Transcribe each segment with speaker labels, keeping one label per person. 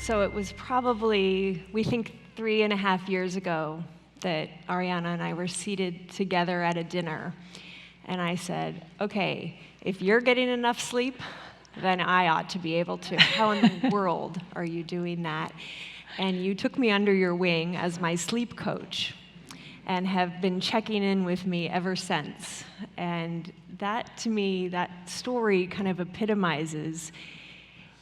Speaker 1: So it was probably, we think, 3.5 years ago that Arianna and I were seated together at a dinner. And I said, okay, if you're getting enough sleep, then I ought to be able to. How in the world are you doing that? And you took me under your wing as my sleep coach and have been checking in with me ever since. And that, to me, that story kind of epitomizes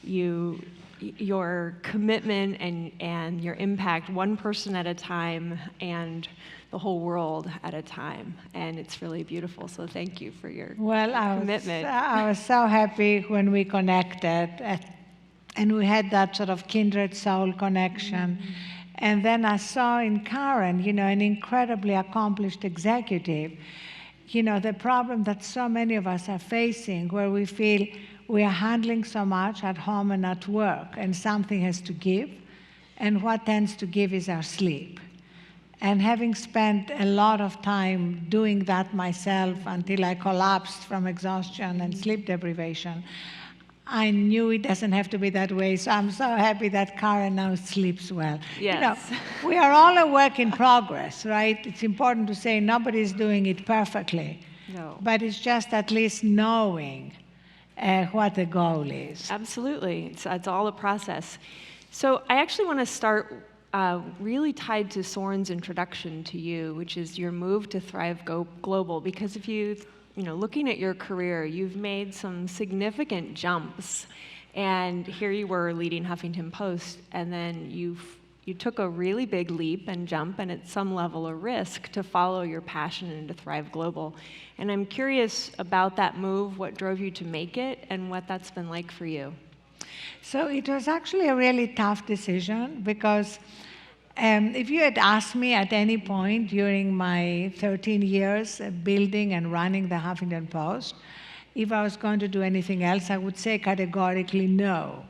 Speaker 1: your commitment and your impact, one person at a time and the whole world at a time. And it's really beautiful, so thank you for your commitment.
Speaker 2: I was so happy when we connected, and we had that sort of kindred soul connection. Mm-hmm. And then I saw in Karen, an incredibly accomplished executive, the problem that so many of us are facing, where we feel we are handling so much at home and at work, and something has to give, and what tends to give is our sleep. And having spent a lot of time doing that myself until I collapsed from exhaustion and sleep deprivation, I knew it doesn't have to be that way. So I'm so happy that Karen now sleeps well.
Speaker 1: Yes.
Speaker 2: We are all a work in progress, right? It's important to say nobody's doing it perfectly.
Speaker 1: No.
Speaker 2: But it's just at least knowing what the goal is.
Speaker 1: Absolutely. It's all a process. So I actually want to start really tied to Soren's introduction to you, which is your move to Thrive Global. Because if looking at your career, you've made some significant jumps. And here you were leading Huffington Post, and then you took a really big leap and jump, and at some level a risk, to follow your passion and to Thrive Global. And I'm curious about that move, what drove you to make it, and what that's been like for you.
Speaker 2: So it was actually a really tough decision, because if you had asked me at any point during my 13 years building and running the Huffington Post, if I was going to do anything else, I would say categorically no.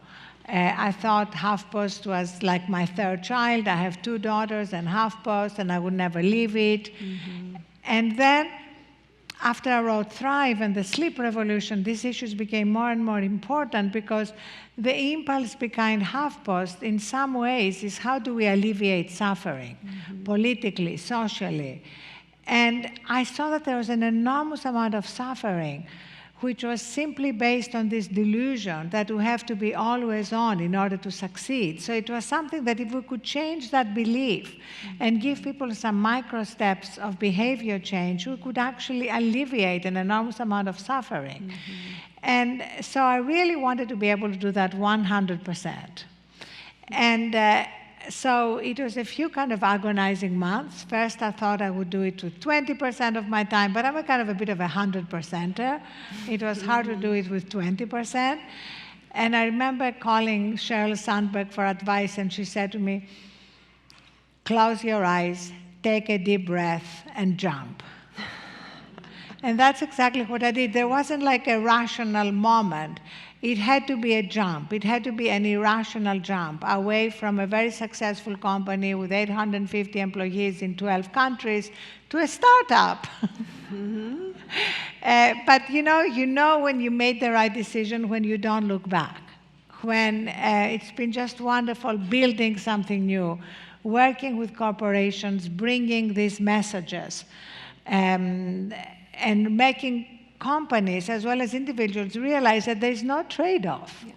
Speaker 2: I thought HuffPost was like my third child. I have 2 daughters and HuffPost, and I would never leave it. Mm-hmm. And then, after I wrote Thrive and the sleep revolution, these issues became more and more important, because the impulse behind HuffPost in some ways is how do we alleviate suffering, mm-hmm. politically, socially. And I saw that there was an enormous amount of suffering which was simply based on this delusion that we have to be always on in order to succeed. So it was something that if we could change that belief and give people some micro steps of behavior change, we could actually alleviate an enormous amount of suffering. Mm-hmm. And so I really wanted to be able to do that 100%. And so it was a few kind of agonizing months. First, I thought I would do it with 20% of my time, but I'm a bit of a 100%er. It was hard to do it with 20%. And I remember calling Sheryl Sandberg for advice, and she said to me, close your eyes, take a deep breath, and jump. And that's exactly what I did. There wasn't like a rational moment. It had to be a jump. It had to be an irrational jump away from a very successful company with 850 employees in 12 countries to a startup. Mm-hmm. But you know when you made the right decision when you don't look back, when it's been just wonderful building something new, working with corporations, bringing these messages, and making companies as well as individuals realize that there's no trade-off. Yeah.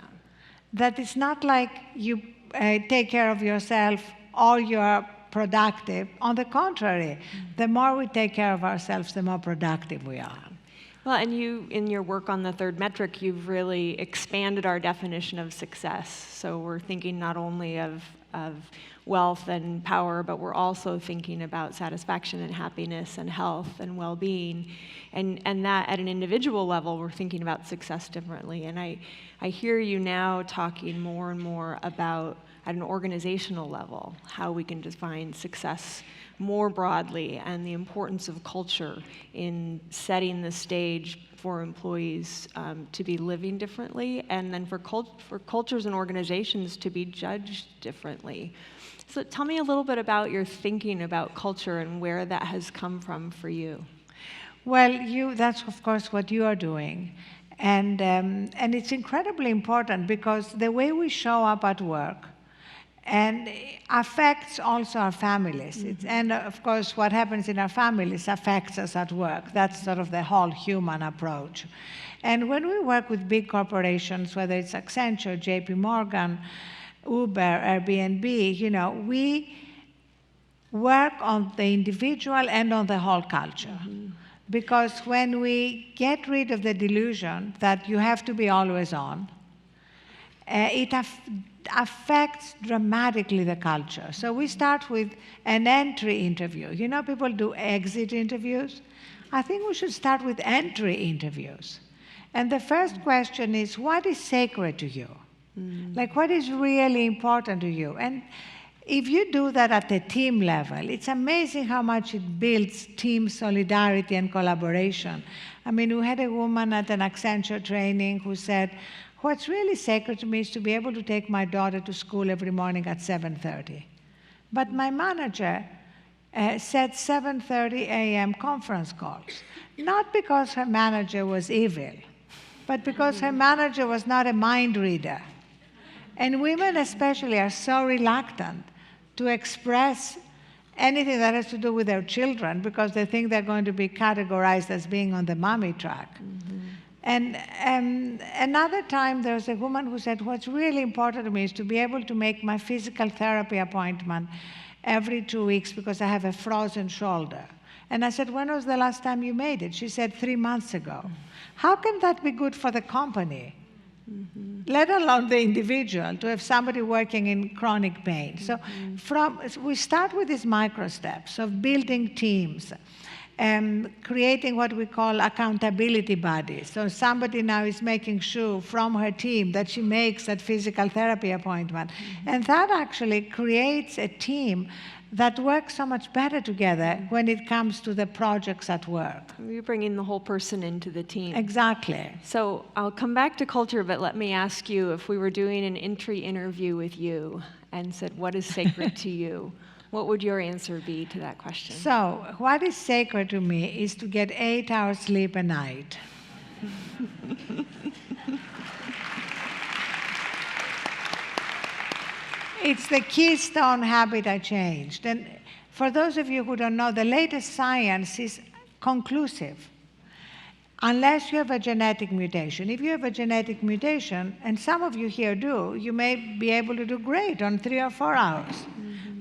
Speaker 2: That it's not like you take care of yourself or you're productive. On the contrary, the more we take care of ourselves, the more productive we are.
Speaker 1: Well, and you, in your work on the third metric, you've really expanded our definition of success. So we're thinking not only of wealth and power, but we're also thinking about satisfaction and happiness and health and well-being. And that at an individual level, we're thinking about success differently. And I hear you now talking more and more about, at an organizational level, how we can define success more broadly, and the importance of culture in setting the stage for employees to be living differently, and then for cultures and organizations to be judged differently. So tell me a little bit about your thinking about culture and where that has come from for you.
Speaker 2: Well, that's of course what you are doing. And it's incredibly important, because the way we show up at work and affects also our families. And of course, what happens in our families affects us at work. That's sort of the whole human approach. And when we work with big corporations, whether it's Accenture, JP Morgan, Uber, Airbnb, we work on the individual and on the whole culture. Because when we get rid of the delusion that you have to be always on, it affects dramatically the culture. So we start with an entry interview. People do exit interviews. I think we should start with entry interviews. And the first question is, what is sacred to you? Like, what is really important to you? And if you do that at the team level, it's amazing how much it builds team solidarity and collaboration. I mean, we had a woman at an Accenture training who said, what's really sacred to me is to be able to take my daughter to school every morning at 7:30. But my manager said 7:30 a.m. conference calls, not because her manager was evil, but because her manager was not a mind reader. And women especially are so reluctant to express anything that has to do with their children because they think they're going to be categorized as being on the mommy track. And another time there was a woman who said, what's really important to me is to be able to make my physical therapy appointment every 2 weeks because I have a frozen shoulder. And I said, when was the last time you made it? She said, 3 months ago. How can that be good for the company? Let alone the individual, to have somebody working in chronic pain. So we start with these micro steps of building teams, creating what we call accountability buddies. So somebody now is making sure from her team that she makes that physical therapy appointment. And that actually creates a team that works so much better together when it comes to the projects at work.
Speaker 1: You're bringing the whole person into the team.
Speaker 2: Exactly.
Speaker 1: So I'll come back to culture, but let me ask you, if we were doing an entry interview with you and said, what is sacred to you? What would your answer be to that question?
Speaker 2: So what is sacred to me is to get 8 hours sleep a night. It's the keystone habit I changed. And for those of you who don't know, the latest science is conclusive. Unless you have a genetic mutation. If you have a genetic mutation, and some of you here do, you may be able to do great on 3 or 4 hours.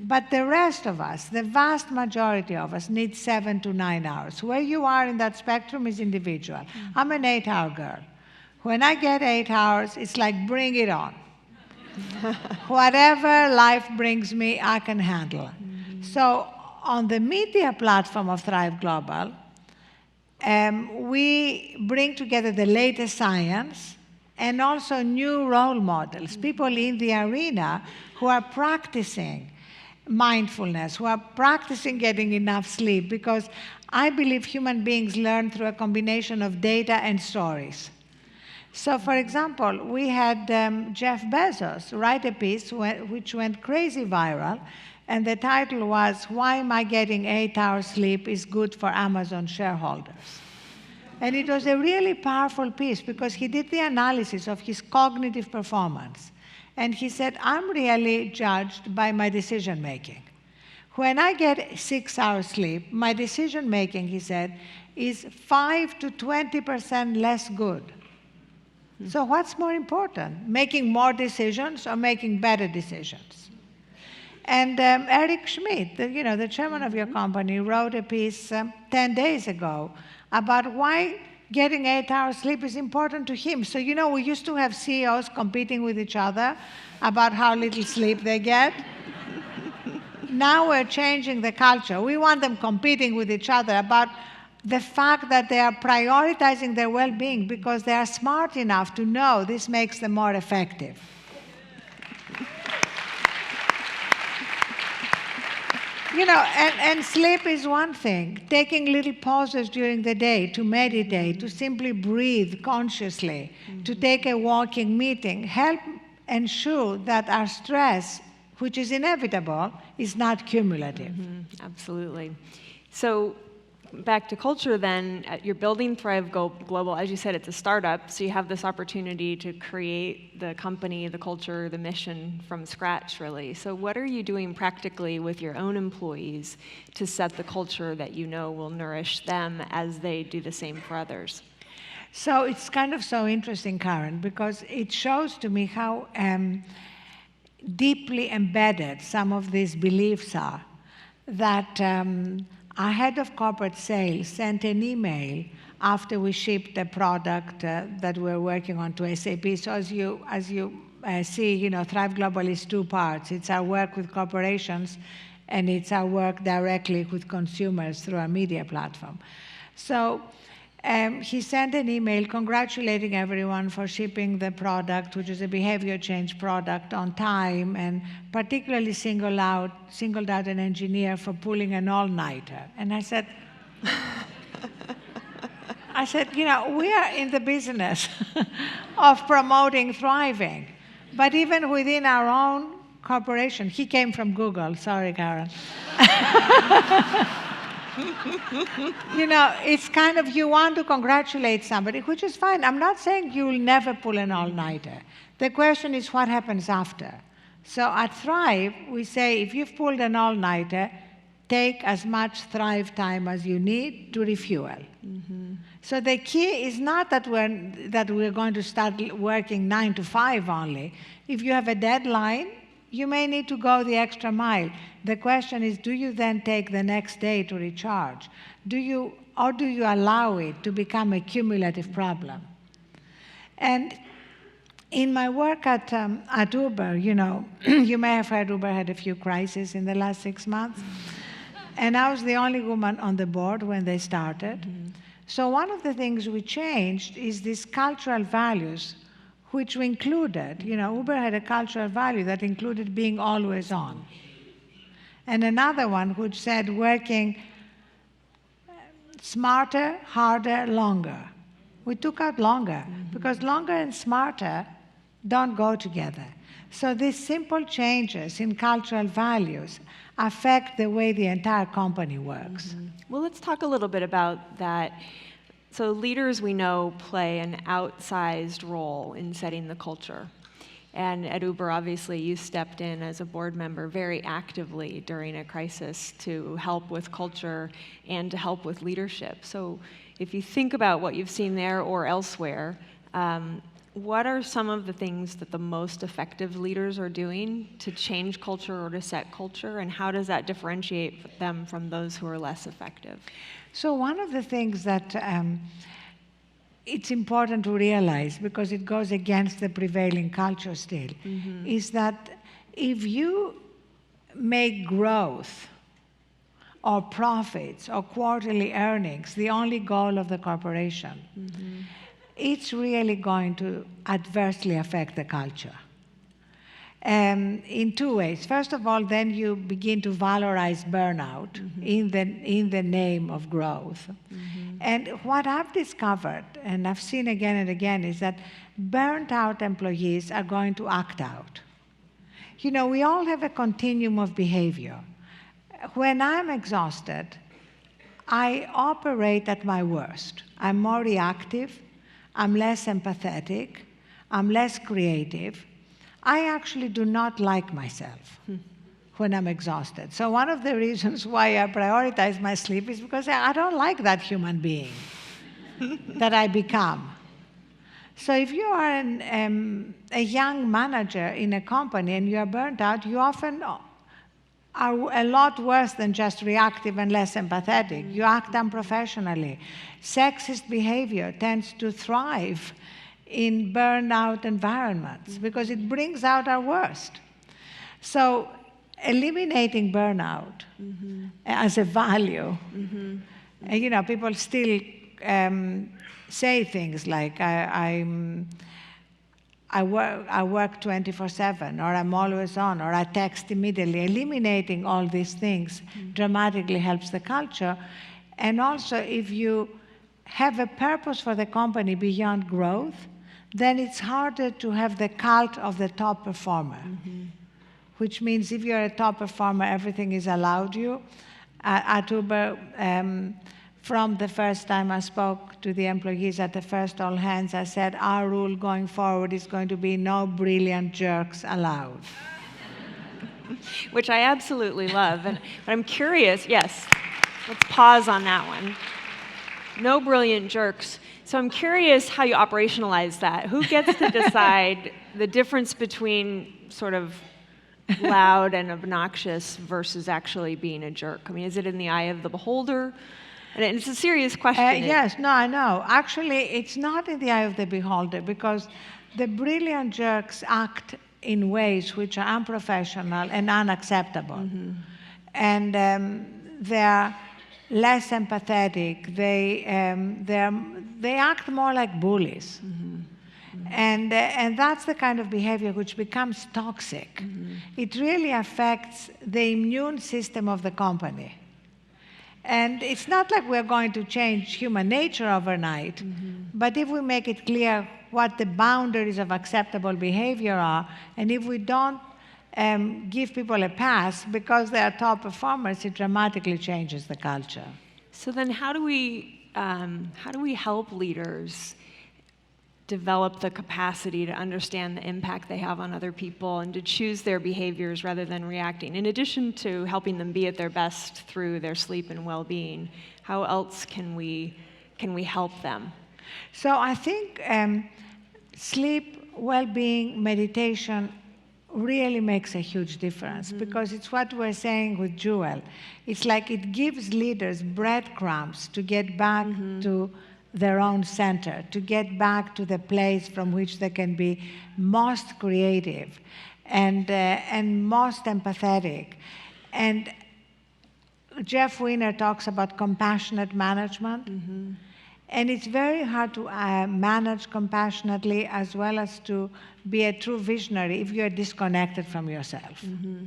Speaker 2: But the rest of us, the vast majority of us, need 7 to 9 hours. Where you are in that spectrum is individual. I'm an 8-hour girl. When I get 8 hours, it's like, bring it on. Whatever life brings me, I can handle. So on the media platform of Thrive Global, we bring together the latest science and also new role models, people in the arena who are practicing mindfulness, who are practicing getting enough sleep, because I believe human beings learn through a combination of data and stories. So, for example, we had Jeff Bezos write a piece which went crazy viral, and the title was, Why Am I Getting 8 Hours Sleep is Good for Amazon Shareholders. And it was a really powerful piece because he did the analysis of his cognitive performance. And he said, I'm really judged by my decision making. When I get 6 hours sleep, my decision making, he said, is 5 to 20% less good. So what's more important, making more decisions or making better decisions? And Eric Schmidt, the chairman of your company, wrote a piece 10 days ago about why getting 8 hours sleep is important to him. So, we used to have CEOs competing with each other about how little sleep they get. Now we're changing the culture. We want them competing with each other about the fact that they are prioritizing their well-being because they are smart enough to know this makes them more effective. And sleep is one thing. Taking little pauses during the day to meditate, to simply breathe consciously, to take a walking meeting, help ensure that our stress, which is inevitable, is not cumulative.
Speaker 1: Absolutely. So back to culture then, you're building Thrive Global. As you said, it's a startup, so you have this opportunity to create the company, the culture, the mission from scratch, really. So what are you doing practically with your own employees to set the culture that you know will nourish them as they do the same for others?
Speaker 2: So it's kind of so interesting, Karen, because it shows to me how deeply embedded some of these beliefs are. That our head of corporate sales sent an email after we shipped the product that we're working on to SAP. So as you see, Thrive Global is two parts. It's our work with corporations, and it's our work directly with consumers through our media platform. So he sent an email congratulating everyone for shipping the product, which is a behavior change product, on time, and particularly singled out an engineer for pulling an all-nighter. And I said, we are in the business of promoting thriving, but even within our own corporation, he came from Google, sorry, Karen. It's kind of, you want to congratulate somebody, which is fine. I'm not saying you'll never pull an all-nighter. The question is what happens after. So at Thrive, we say if you've pulled an all-nighter, take as much Thrive time as you need to refuel. Mm-hmm. So the key is not that we're going to start working 9 to 5 only. If you have a deadline, you may need to go the extra mile. The question is, do you then take the next day to recharge? Or do you allow it to become a cumulative problem? And in my work at Uber, you may have heard Uber had a few crises in the last 6 months. And I was the only woman on the board when they started. Mm-hmm. So one of the things we changed is these cultural values, which we included. Uber had a cultural value that included being always on. And another one which said working smarter, harder, longer. We took out longer, because longer and smarter don't go together. So these simple changes in cultural values affect the way the entire company works.
Speaker 1: Mm-hmm. Well, let's talk a little bit about that. So leaders, we know, play an outsized role in setting the culture. And at Uber, obviously, you stepped in as a board member very actively during a crisis to help with culture and to help with leadership. So if you think about what you've seen there or elsewhere, what are some of the things that the most effective leaders are doing to change culture or to set culture, and how does that differentiate them from those who are less effective?
Speaker 2: So one of the things that it's important to realize, because it goes against the prevailing culture still, mm-hmm. is that if you make growth or profits or quarterly earnings the only goal of the corporation, mm-hmm. it's really going to adversely affect the culture. In two ways. First of all, then you begin to valorize burnout, mm-hmm. in the name of growth. Mm-hmm. And what I've discovered, and I've seen again and again, is that burnt out employees are going to act out. We all have a continuum of behavior. When I'm exhausted, I operate at my worst. I'm more reactive, I'm less empathetic, I'm less creative. I actually do not like myself when I'm exhausted. So one of the reasons why I prioritize my sleep is because I don't like that human being that I become. So if you are a young manager in a company and you are burnt out, you often are a lot worse than just reactive and less empathetic. You act unprofessionally. Sexist behavior tends to thrive in burnout environments because it brings out our worst. So eliminating burnout mm-hmm. as a value, mm-hmm. People still say things like, I work 24/7, or I'm always on, or I text immediately. Eliminating all these things mm-hmm. dramatically helps the culture. And also, if you have a purpose for the company beyond growth, then it's harder to have the cult of the top performer, mm-hmm. which means if you're a top performer, everything is allowed you. At Uber, From the first time I spoke to the employees at the first all hands, I said, our rule going forward is going to be no brilliant jerks allowed.
Speaker 1: Which I absolutely love. But I'm curious, yes, let's pause on that one. No brilliant jerks. So I'm curious how you operationalize that. Who gets to decide the difference between sort of loud and obnoxious versus actually being a jerk? I mean, is it in the eye of the beholder? And it's a serious question.
Speaker 2: Yes, no, I know. Actually, it's not in the eye of the beholder, because the brilliant jerks act in ways which are unprofessional and unacceptable. Mm-hmm. And they're less empathetic. They act more like bullies. Mm-hmm. And that's the kind of behavior which becomes toxic. Mm-hmm. It really affects the immune system of the company. And it's not like we're going to change human nature overnight, mm-hmm. but if we make it clear what the boundaries of acceptable behavior are, and if we don't give people a pass because they are top performers, it dramatically changes the culture.
Speaker 1: So then how do we help leaders develop the capacity to understand the impact they have on other people and to choose their behaviors rather than reacting? In addition to helping them be at their best through their sleep and well-being, how else can we help them?
Speaker 2: So I think sleep, well-being, meditation really makes a huge difference, mm-hmm. because it's what we're saying with Jewel. It's like it gives leaders breadcrumbs to get back mm-hmm. to their own center, to get back to the place from which they can be most creative and most empathetic. And Jeff Weiner talks about compassionate management. Mm-hmm. And it's very hard to manage compassionately as well as to be a true visionary if you're disconnected from yourself. Mm-hmm.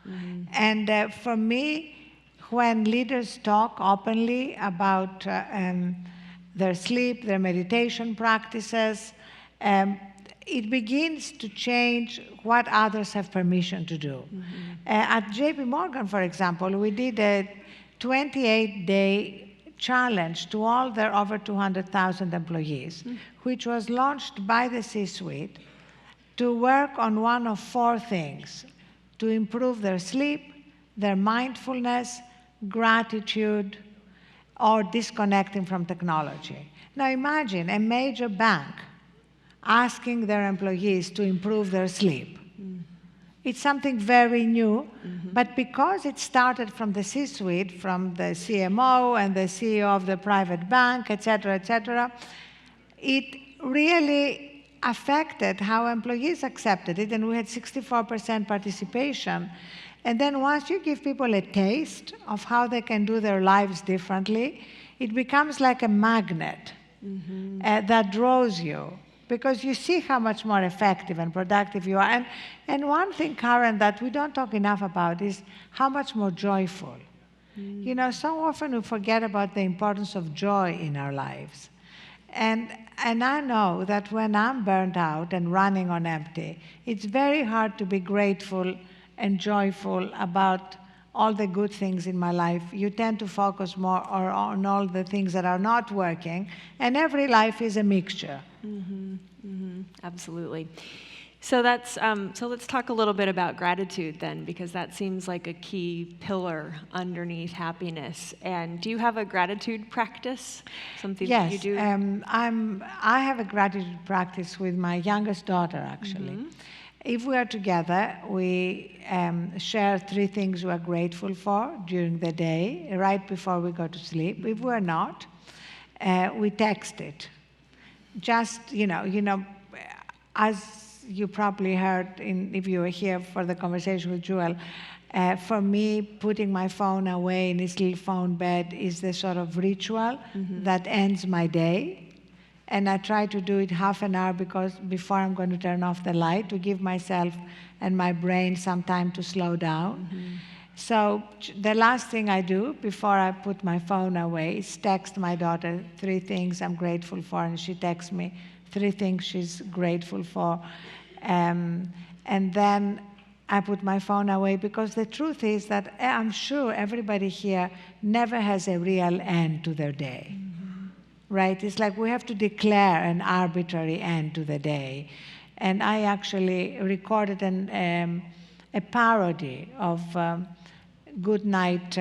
Speaker 2: Mm-hmm. And for me, when leaders talk openly about their sleep, their meditation practices, it begins to change what others have permission to do. Mm-hmm. At JP Morgan, for example, we did a 28-day challenge to all their over 200,000 employees, mm-hmm. which was launched by the C-suite to work on one of four things: to improve their sleep, their mindfulness, gratitude, or disconnecting from technology. Now imagine a major bank asking their employees to improve their sleep. Mm. It's something very new, mm-hmm. but because it started from the C-suite, from the CMO and the CEO of the private bank, et cetera, it really affected how employees accepted it, and we had 64% participation. And then once you give people a taste of how they can do their lives differently, it becomes like a magnet mm-hmm. That draws you, because you see how much more effective and productive you are. And one thing, Karen, that we don't talk enough about is how much more joyful. Mm. You know, so often we forget about the importance of joy in our lives. And I know that when I'm burnt out and running on empty, it's very hard to be grateful and joyful about all the good things in my life. You tend to focus more on all the things that are not working, and every life is a mixture.
Speaker 1: Mm-hmm. Mm-hmm. Absolutely. So that's so let's talk a little bit about gratitude then, because that seems like a key pillar underneath happiness. And do you have a gratitude practice? Something
Speaker 2: yes,
Speaker 1: that you do?
Speaker 2: I have a gratitude practice with my youngest daughter, actually. Mm-hmm. If we are together, we share 3 things we are grateful for during the day, right before we go to sleep. If we're not, we text it. Just, you know, as you probably heard if you were here for the conversation with Jewel, for me, putting my phone away in this little phone bed is the sort of ritual mm-hmm. that ends my day. And I try to do it half an hour before I'm going to turn off the light, to give myself and my brain some time to slow down. Mm-hmm. So the last thing I do before I put my phone away is text my daughter 3 things I'm grateful for, and she texts me 3 things she's grateful for. And then I put my phone away, because the truth is that I'm sure everybody here never has a real end to their day. Right? It's like we have to declare an arbitrary end to the day. And I actually recorded a parody of Good Night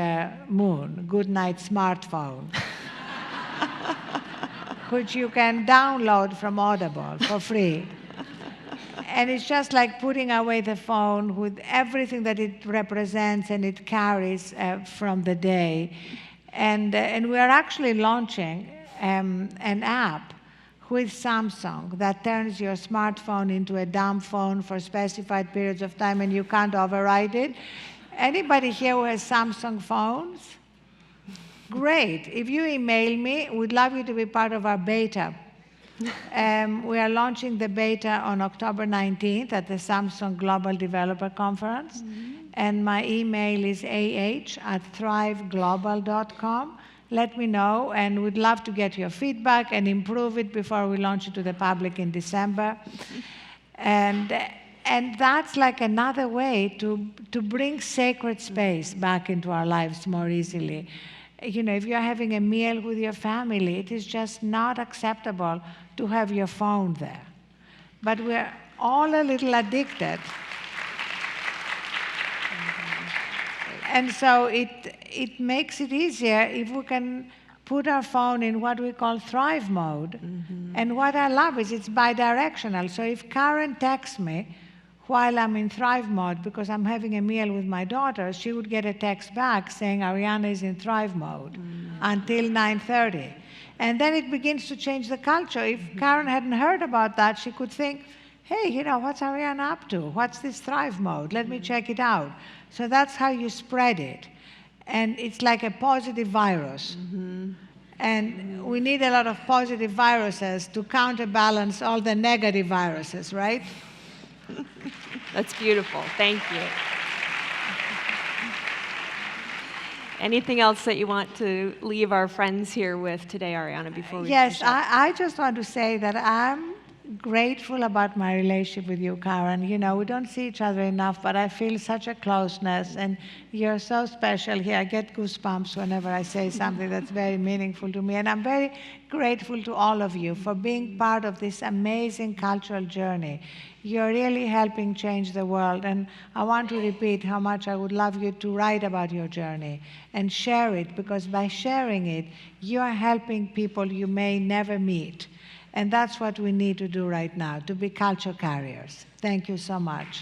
Speaker 2: Moon, Good Night Smartphone, which you can download from Audible for free. And it's just like putting away the phone with everything that it represents and it carries from the day. And we are actually launching an app with Samsung that turns your smartphone into a dumb phone for specified periods of time, and you can't override it. Anybody here who has Samsung phones? Great. If you email me, we'd love you to be part of our beta. We are launching the beta on October 19th at the Samsung Global Developer Conference. And my email is ah@thriveglobal.com. Let me know, and we'd love to get your feedback and improve it before we launch it to the public in December. And that's like another way to bring sacred space back into our lives more easily. You know, if you're having a meal with your family, it is just not acceptable to have your phone there. But we're all a little addicted. And so it makes it easier if we can put our phone in what we call thrive mode. And what I love is it's bidirectional. So if Karen texts me while I'm in thrive mode because I'm having a meal with my daughter, she would get a text back saying Arianna is in thrive mode until 9:30. And then it begins to change the culture. If Karen hadn't heard about that, she could think, hey, you know, what's Arianna up to? What's this thrive mode? Let me check it out. So that's how you spread it. And it's like a positive virus. And we need a lot of positive viruses to counterbalance all the negative viruses, right?
Speaker 1: That's beautiful. Thank you. Anything else that you want to leave our friends here with today, Arianna, before we
Speaker 2: Yes,
Speaker 1: finish up?
Speaker 2: I just want to say that I'm grateful about my relationship with you, Karen. You know, we don't see each other enough, but I feel such a closeness, and you're so special here. I get goosebumps whenever I say something that's very meaningful to me, and I'm very grateful to all of you for being part of this amazing cultural journey. You're really helping change the world, and I want to repeat how much I would love you to write about your journey and share it, because by sharing it, you are helping people you may never meet. And that's what we need to do right now, to be culture carriers. Thank you so much.